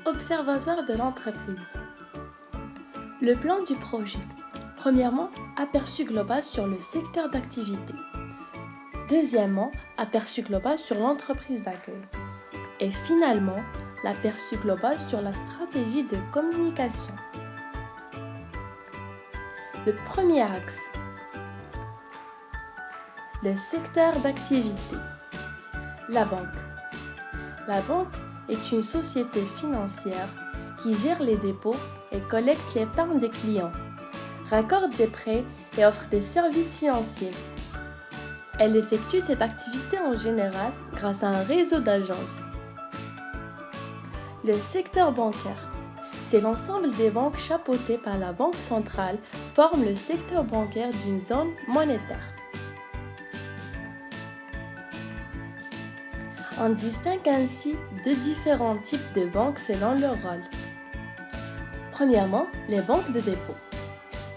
Observatoire de l'entreprise. Le plan du projet. Premièrement, aperçu global sur le secteur d'activité. Deuxièmement, aperçu global sur l'entreprise d'accueil. Et finalement, l'aperçu global sur la stratégie de communication. Le premier axe. Le secteur d'activité. La banque. La banque est une société financière qui gère les dépôts et collecte l'épargne des clients, raccorde des prêts et offre des services financiers. Elle effectue cette activité en général grâce à un réseau d'agences. Le secteur bancaire. C'est l'ensemble des banques chapeautées par la Banque centrale forment le secteur bancaire d'une zone monétaire. On distingue ainsi deux différents types de banques selon leur rôle. Premièrement, les banques de dépôt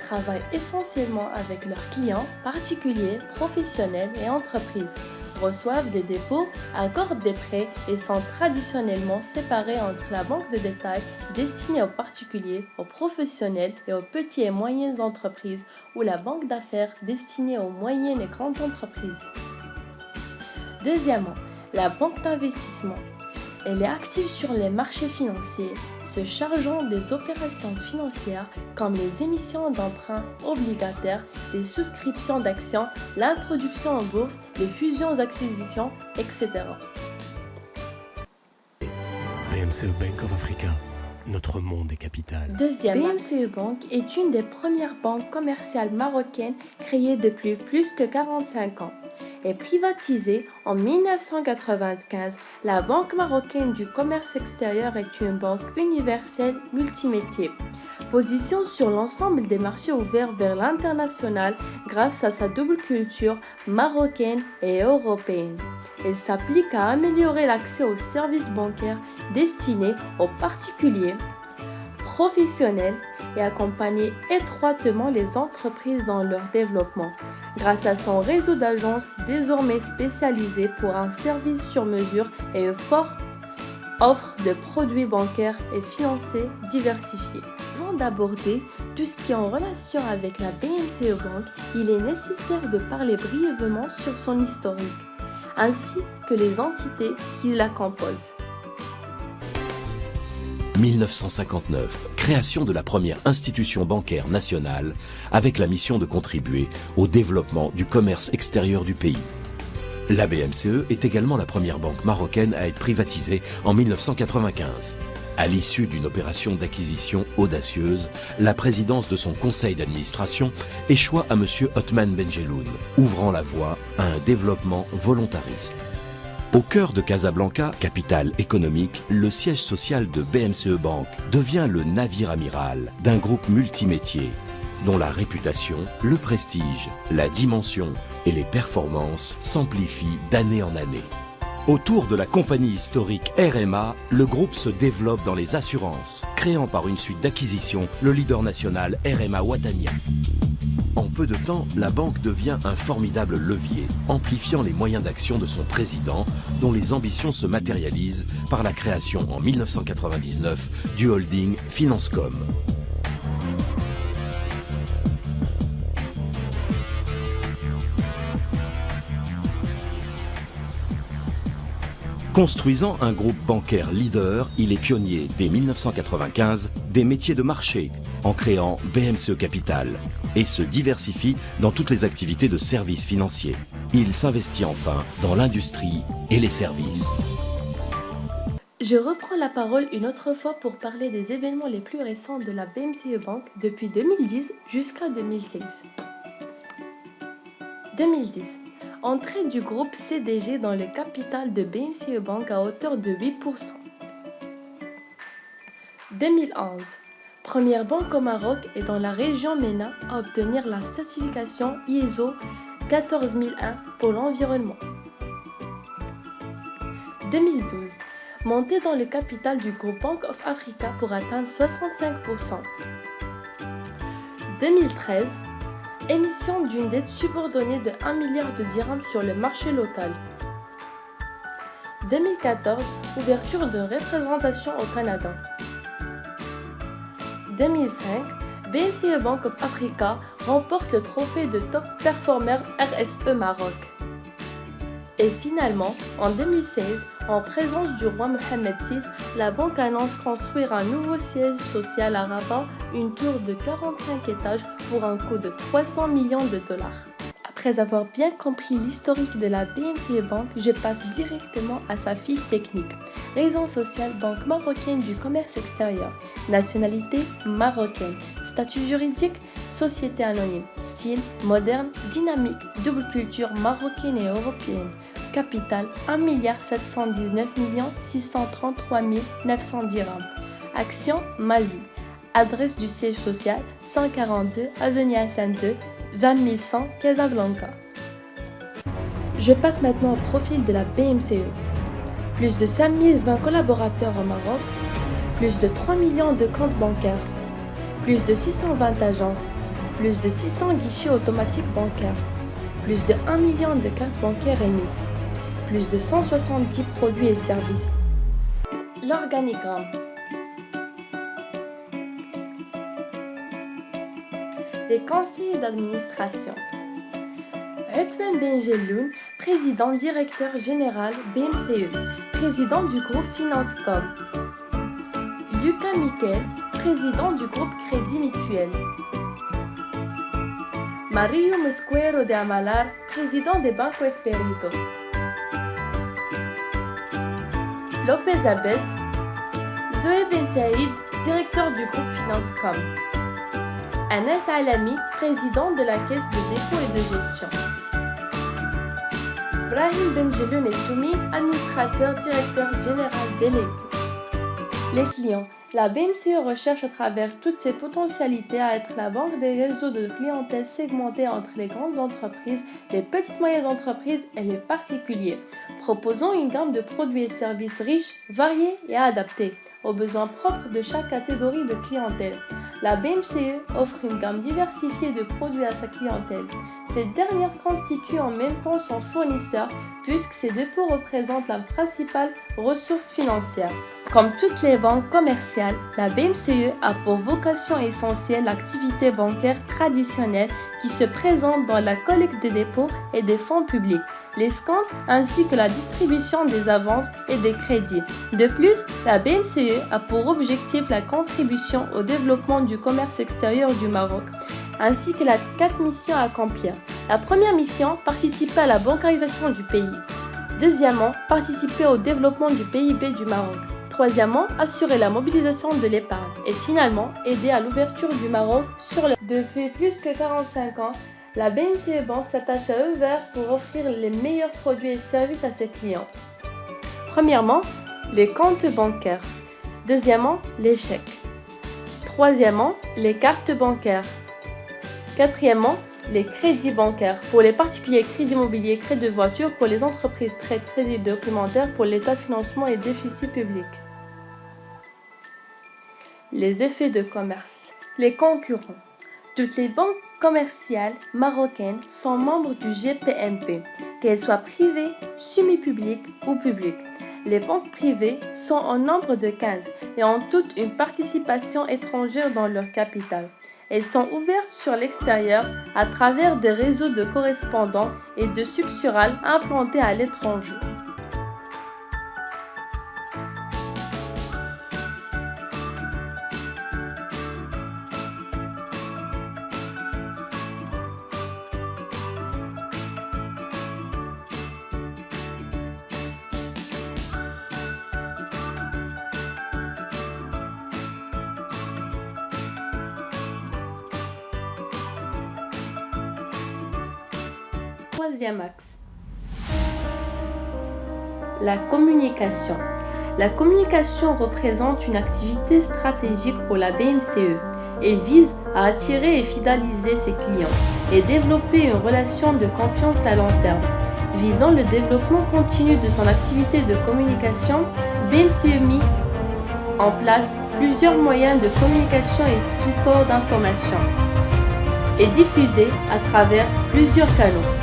travaillent essentiellement avec leurs clients, particuliers, professionnels et entreprises, reçoivent des dépôts, accordent des prêts et sont traditionnellement séparées entre la banque de détail destinée aux particuliers, aux professionnels et aux petites et moyennes entreprises ou la banque d'affaires destinée aux moyennes et grandes entreprises. Deuxièmement, la banque d'investissement. Elle est active sur les marchés financiers, se chargeant des opérations financières comme les émissions d'emprunts obligataires, les souscriptions d'actions, l'introduction en bourse, les fusions-acquisitions, etc. BMCE Bank of Africa, notre monde est capital. Deuxième, BMCE Bank est une des premières banques commerciales marocaines créées depuis plus que 45 ans. Et privatisée en 1995, la Banque marocaine du commerce extérieur est une banque universelle multimétier. Position sur l'ensemble des marchés ouverts vers l'international grâce à sa double culture marocaine et européenne. Elle s'applique à améliorer l'accès aux services bancaires destinés aux particuliers, professionnels et accompagner étroitement les entreprises dans leur développement, grâce à son réseau d'agences désormais spécialisées pour un service sur mesure et une forte offre de produits bancaires et financiers diversifiés. Avant d'aborder tout ce qui est en relation avec la BMCE Bank, il est nécessaire de parler brièvement sur son historique, ainsi que les entités qui la composent. 1959, création de la première institution bancaire nationale avec la mission de contribuer au développement du commerce extérieur du pays. La BMCE est également la première banque marocaine à être privatisée en 1995. À l'issue d'une opération d'acquisition audacieuse, la présidence de son conseil d'administration échoua à M. Othman Benjeloun, ouvrant la voie à un développement volontariste. Au cœur de Casablanca, capitale économique, le siège social de BMCE Bank devient le navire amiral d'un groupe multimétier dont la réputation, le prestige, la dimension et les performances s'amplifient d'année en année. Autour de la compagnie historique RMA, le groupe se développe dans les assurances, créant par une suite d'acquisitions le leader national RMA Watania. En peu de temps, la banque devient un formidable levier, amplifiant les moyens d'action de son président, dont les ambitions se matérialisent par la création en 1999 du holding Financecom. Construisant un groupe bancaire leader, il est pionnier dès 1995 des métiers de marché en créant BMCE Capital et se diversifie dans toutes les activités de services financiers. Il s'investit enfin dans l'industrie et les services. Je reprends la parole une autre fois pour parler des événements les plus récents de la BMCE Bank depuis 2010 jusqu'à 2016. 2010. Entrée du groupe CDG dans le capital de BMCE Bank à hauteur de 8%. 2011. Première banque au Maroc et dans la région MENA à obtenir la certification ISO 14001 pour l'environnement. 2012. Montée dans le capital du groupe Bank of Africa pour atteindre 65%. 2013. Émission d'une dette subordonnée de 1 milliard de dirhams sur le marché local. 2014, ouverture de représentation au Canada. 2005, BMCE Bank of Africa remporte le trophée de Top Performer RSE Maroc. Et finalement, en 2016, en présence du roi Mohamed VI, la banque annonce construire un nouveau siège social à Rabat, une tour de 45 étages pour un coût de 300 millions de dollars. Après avoir bien compris l'historique de la BMCE Bank, je passe directement à sa fiche technique. Raison sociale, banque marocaine du commerce extérieur. Nationalité marocaine. Statut juridique, société anonyme. Style moderne, dynamique, double culture marocaine et européenne. Capital 1 719 633 900 dirhams. Action Mazi. Adresse du siège social 142 avenue Hassan II, 20 100 Casablanca. Je passe maintenant au profil de la BMCE. Plus de 5020 collaborateurs au Maroc, plus de 3 millions de comptes bancaires, plus de 620 agences, plus de 600 guichets automatiques bancaires, plus de 1 million de cartes bancaires émises, plus de 170 produits et services. L'organigramme. Les conseillers d'administration. Othman Benjelloun, président directeur général BMCE, président du groupe FinanceCom. Lucas Miquel, président du groupe Crédit Mutuel. Mario Mosquero de Amalar, président de Banco Espirito. Lopez Abed, Zoé Ben Saïd, directeur du groupe FinanceCom. Anas Alami, président de la Caisse de dépôt et de gestion. Brahim Benjelloun et Toumi, administrateur directeur général délégué. Les clients. La BMCE recherche à travers toutes ses potentialités à être la banque des réseaux de clientèle segmentés entre les grandes entreprises, les petites moyennes entreprises et les particuliers. Proposons une gamme de produits et services riches, variés et adaptés aux besoins propres de chaque catégorie de clientèle. La BMCE offre une gamme diversifiée de produits à sa clientèle. Cette dernière constitue en même temps son fournisseur puisque ses dépôts représentent la principale ressource financière. Comme toutes les banques commerciales, la BMCE a pour vocation essentielle l'activité bancaire traditionnelle qui se présente dans la collecte des dépôts et des fonds publics, l'escompte ainsi que la distribution des avances et des crédits. De plus, la BMCE a pour objectif la contribution au développement du commerce extérieur du Maroc, ainsi que la 4 missions à accomplir. La première mission, participer à la bancarisation du pays. Deuxièmement, participer au développement du PIB du Maroc. Troisièmement, assurer la mobilisation de l'épargne. Et finalement, aider à l'ouverture du Maroc sur le... Depuis plus que 45 ans, la BMCE Bank s'attache à œuvre vert pour offrir les meilleurs produits et services à ses clients. Premièrement, les comptes bancaires. Deuxièmement, les chèques. Troisièmement, les cartes bancaires. Quatrièmement, les crédits bancaires. Pour les particuliers, crédit immobilier, crédit de voiture. Pour les entreprises, crédit documentaire. Pour l'état de financement et déficit public. Les effets de commerce. Les concurrents. Toutes les banques commerciales marocaines sont membres du GPMP, qu'elles soient privées, semi-publiques ou publiques. Les banques privées sont au nombre de 15 et ont toutes une participation étrangère dans leur capital. Elles sont ouvertes sur l'extérieur à travers des réseaux de correspondants et de succursales implantés à l'étranger. Troisième axe. La communication. La communication représente une activité stratégique pour la BMCE. Elle vise à attirer et fidéliser ses clients et développer une relation de confiance à long terme. Visant le développement continu de son activité de communication, BMCE mit en place plusieurs moyens de communication et support d'information et diffusés à travers plusieurs canaux.